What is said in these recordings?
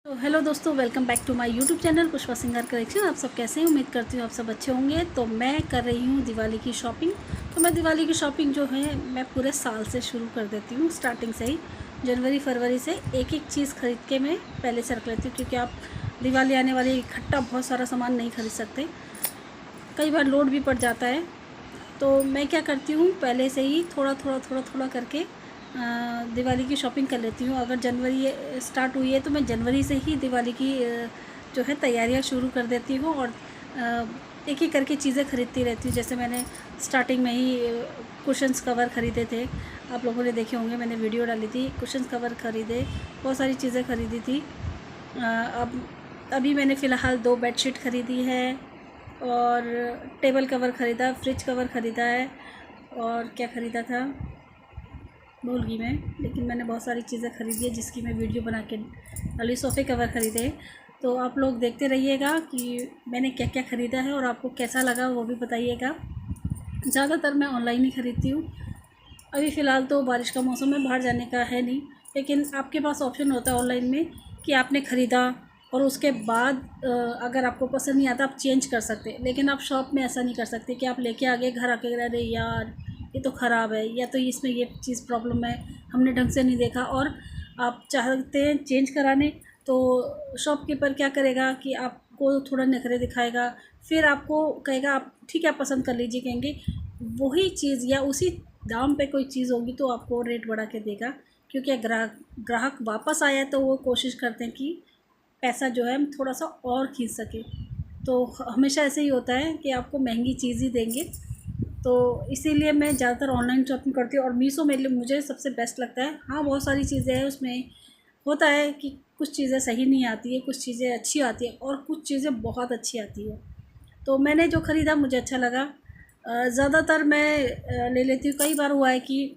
तो हेलो दोस्तों, welcome back to my YouTube channel Pushpa Singar collection. आप सब कैसे हैं? उम्मीद करती हूँ आप सब अच्छे होंगे। तो मैं कर रही हूँ दिवाली की शॉपिंग। तो मैं दिवाली की शॉपिंग जो है मैं पूरे साल से शुरू कर देती हूँ, स्टार्टिंग से ही। जनवरी फरवरी से एक एक चीज़ ख़रीद के मैं पहले से रख लेती हूँ, क्योंकि आप दिवाली आने वाली इकट्ठा बहुत सारा सामान नहीं खरीद सकते, कई बार लोड भी पड़ जाता है। तो मैं क्या करती हूँ, पहले से ही थोड़ा थोड़ा थोड़ा थोड़ा करके दिवाली की शॉपिंग कर लेती हूँ। अगर जनवरी स्टार्ट हुई है तो मैं जनवरी से ही दिवाली की जो है तैयारियाँ शुरू कर देती हूँ, और एक एक करके चीज़ें ख़रीदती रहती हूँ। जैसे मैंने स्टार्टिंग में ही कुशन्स कवर ख़रीदे थे, आप लोगों ने देखे होंगे, मैंने वीडियो डाली थी। कुशन्स कवर ख़रीदे, बहुत सारी चीज़ें ख़रीदी थी। अब अभी मैंने फ़िलहाल 2 बेडशीट ख़रीदी है, और टेबल कवर ख़रीदा, फ्रिज कवर ख़रीदा है, और क्या ख़रीदा था भूल गई मैं, लेकिन मैंने बहुत सारी चीज़ें ख़रीदी है जिसकी मैं वीडियो बना के डाली। सोफ़े कवर ख़रीदे। तो आप लोग देखते रहिएगा कि मैंने क्या क्या ख़रीदा है, और आपको कैसा लगा वो भी बताइएगा। ज़्यादातर मैं ऑनलाइन ही ख़रीदती हूँ। अभी फ़िलहाल तो बारिश का मौसम है, बाहर जाने का है नहीं, लेकिन आपके पास ऑप्शन होता है ऑनलाइन में कि आपने ख़रीदा और उसके बाद अगर आपको पसंद नहीं आता आप चेंज कर सकते हैं। लेकिन आप शॉप में ऐसा नहीं कर सकते कि आप लेके आ गए घर आके, अरे यार ये तो ख़राब है, या तो इसमें ये चीज़ प्रॉब्लम है, हमने ढंग से नहीं देखा, और आप चाहते हैं चेंज कराने। तो शॉपकीपर क्या करेगा कि आपको थोड़ा नखरे दिखाएगा, फिर आपको कहेगा आप ठीक है आप पसंद कर लीजिए, कहेंगे वही चीज़ या उसी दाम पे कोई चीज़ होगी तो आपको रेट बढ़ा के देगा। क्योंकि ग्राहक ग्राहक वापस आया तो वो कोशिश करते हैं कि पैसा जो है हम थोड़ा सा और खींच सके। तो हमेशा ऐसे ही होता है कि आपको महंगी चीज़ ही देंगे। तो इसीलिए मैं ज़्यादातर ऑनलाइन शॉपिंग करती हूँ, और मीशो मेरे लिए मुझे सबसे बेस्ट लगता है। हाँ, बहुत सारी चीज़ें हैं उसमें, होता है कि कुछ चीज़ें सही नहीं आती है, कुछ चीज़ें अच्छी आती है, और कुछ चीज़ें बहुत अच्छी आती है। तो मैंने जो ख़रीदा मुझे अच्छा लगा। ज़्यादातर मैं ले लेती हूँ। कई बार हुआ है कि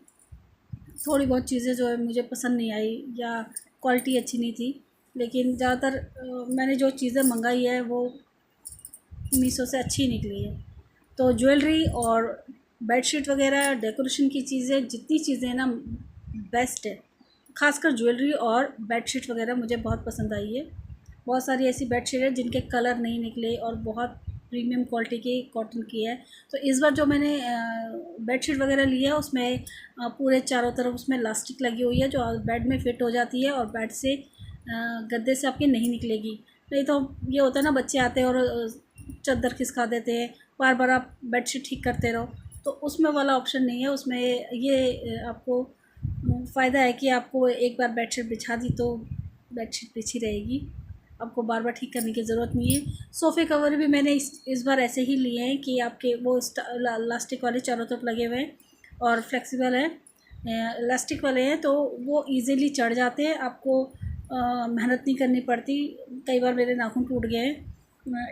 थोड़ी बहुत चीज़ें जो है मुझे पसंद नहीं आई, या क्वालिटी अच्छी नहीं थी, लेकिन ज़्यादातर मैंने जो चीज़ें मंगाई है वो मीशो से अच्छी निकली है। तो ज्वेलरी और बेडशीट वगैरह, डेकोरेशन की चीज़ें, जितनी चीज़ें हैं ना, बेस्ट है। ख़ासकर ज्वेलरी और बेडशीट वगैरह मुझे बहुत पसंद आई है। बहुत सारी ऐसी बेडशीट है जिनके कलर नहीं निकले, और बहुत प्रीमियम क्वालिटी की कॉटन की है। तो इस बार जो मैंने बेडशीट वगैरह ली है उसमें पूरे चारों तरफ उसमें इलास्टिक लगी हुई है, जो बेड में फ़िट हो जाती है, और बेड से गद्दे से आपके नहीं निकलेगी। नहीं तो ये होता है ना, बच्चे आते हैं और चादर खिसका देते हैं, बार बार आप बेडशीट ठीक करते रहो। तो उसमें वाला ऑप्शन नहीं है। उसमें ये आपको फ़ायदा है कि आपको एक बार बेडशीट बिछा दी तो बेडशीट बिछी रहेगी, आपको बार बार ठीक करने की ज़रूरत नहीं है। सोफ़े कवर भी मैंने इस बार ऐसे ही लिए हैं कि आपके वो इलास्टिक वाले चारों तरफ लगे हुए हैं, और फ्लेक्सिबल है, इलास्टिक वाले हैं, तो वो इजीली चढ़ जाते हैं, आपको मेहनत नहीं करनी पड़ती। कई बार मेरे नाखून टूट गए हैं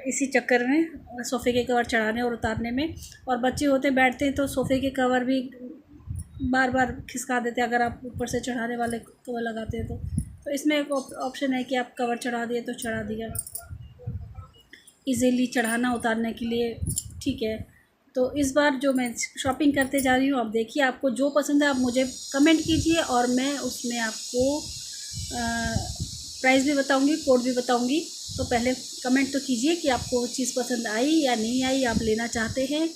इसी चक्कर में सोफ़े के कवर चढ़ाने और उतारने में। और बच्चे होते बैठते हैं तो सोफ़े के कवर भी बार बार खिसका देते हैं, अगर आप ऊपर से चढ़ाने वाले कवर लगाते हैं तो इसमें एक ऑप्शन है कि आप कवर चढ़ा दिए तो चढ़ा दिया, इजीली चढ़ाना उतारने के लिए, ठीक है। तो इस बार जो मैं शॉपिंग करते जा रही हूँ, आप देखिए आपको जो पसंद है आप मुझे कमेंट कीजिए, और मैं उसमें आपको प्राइस भी बताऊँगी, कोड भी बताऊँगी। तो पहले कमेंट तो कीजिए कि आपको वो चीज़ पसंद आई या नहीं आई, आप लेना चाहते हैं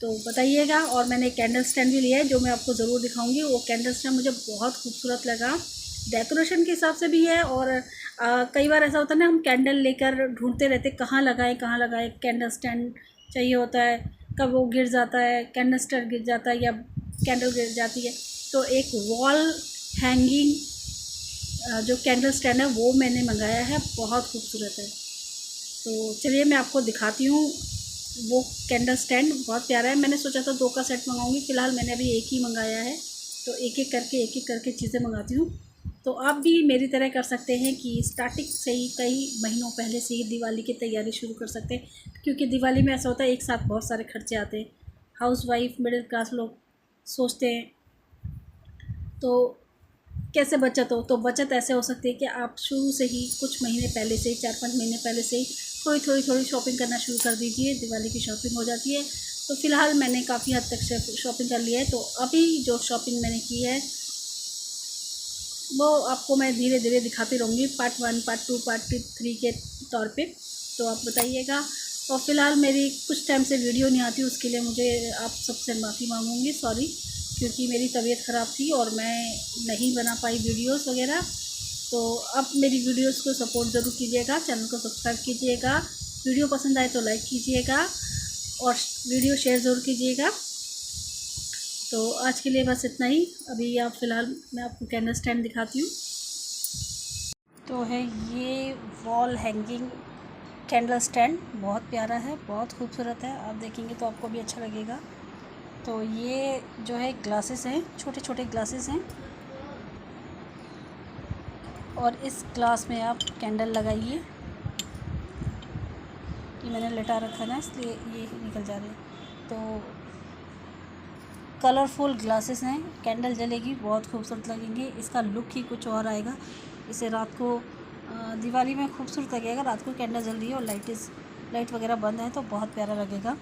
तो बताइएगा। और मैंने कैंडल स्टैंड भी लिया है जो मैं आपको ज़रूर दिखाऊंगी। वो कैंडल स्टैंड मुझे बहुत खूबसूरत लगा, डेकोरेशन के हिसाब से भी है, और कई बार ऐसा होता है ना, हम कैंडल लेकर ढूंढते रहते कहाँ लगाएं कहाँ लगाएं, कैंडल स्टैंड चाहिए होता है, कब वो गिर जाता है, कैंडल स्टैंड गिर जाता है, या कैंडल गिर जाती है। तो एक वॉल हैंगिंग जो कैंडल स्टैंड है वो मैंने मंगाया है, बहुत खूबसूरत है। तो चलिए मैं आपको दिखाती हूँ। वो कैंडल स्टैंड बहुत प्यारा है। मैंने सोचा था 2 का सेट मंगाऊंगी, फ़िलहाल मैंने अभी एक ही मंगाया है। तो एक एक करके चीज़ें मंगाती हूँ। तो आप भी मेरी तरह कर सकते हैं कि स्टार्टिंग से ही कई महीनों पहले से ही दिवाली की तैयारी शुरू कर सकते हैं, क्योंकि दिवाली में ऐसा होता है एक साथ बहुत सारे खर्चे आते हैं। हाउसवाइफ, मिडिल क्लास लोग सोचते हैं तो कैसे बचत हो, तो बचत ऐसे हो सकती है कि आप शुरू से ही कुछ महीने पहले से ही, 4-5 महीने पहले से ही थोड़ी शॉपिंग करना शुरू कर दीजिए, दिवाली की शॉपिंग हो जाती है। तो फ़िलहाल मैंने काफ़ी हद तक शॉपिंग कर लिया है। तो अभी जो शॉपिंग मैंने की है वो आपको मैं धीरे धीरे दिखाती रहूँगी, पार्ट 1, पार्ट 2, पार्ट 3 के तौर पे। तो आप बताइएगा। और फ़िलहाल मेरी कुछ टाइम से वीडियो नहीं आती, उसके लिए मुझे आप सबसे माफ़ी मांगूंगी, सॉरी, क्योंकि मेरी तबीयत ख़राब थी और मैं नहीं बना पाई वीडियोस वगैरह। तो अब मेरी वीडियोस को सपोर्ट ज़रूर कीजिएगा, चैनल को सब्सक्राइब कीजिएगा, वीडियो पसंद आए तो लाइक कीजिएगा और वीडियो शेयर ज़रूर कीजिएगा। तो आज के लिए बस इतना ही। अभी आप फ़िलहाल मैं आपको कैंडल स्टैंड दिखाती हूँ। तो है ये वॉल हैंगिंग कैंडल स्टैंड, बहुत प्यारा है, बहुत खूबसूरत है, आप देखेंगे तो आपको भी अच्छा लगेगा। तो ये जो है ग्लासेस हैं, छोटे छोटे ग्लासेस हैं और इस ग्लास में आप कैंडल लगाइए। ये मैंने लटा रखा है ना, इसलिए ये निकल जा रहे हैं। तो कलरफुल ग्लासेस हैं, कैंडल जलेगी, बहुत खूबसूरत लगेंगे, इसका लुक ही कुछ और आएगा। इसे रात को दिवाली में खूबसूरत लगेगा, रात को कैंडल जल रही है और लाइट वगैरह बंद है तो बहुत प्यारा लगेगा।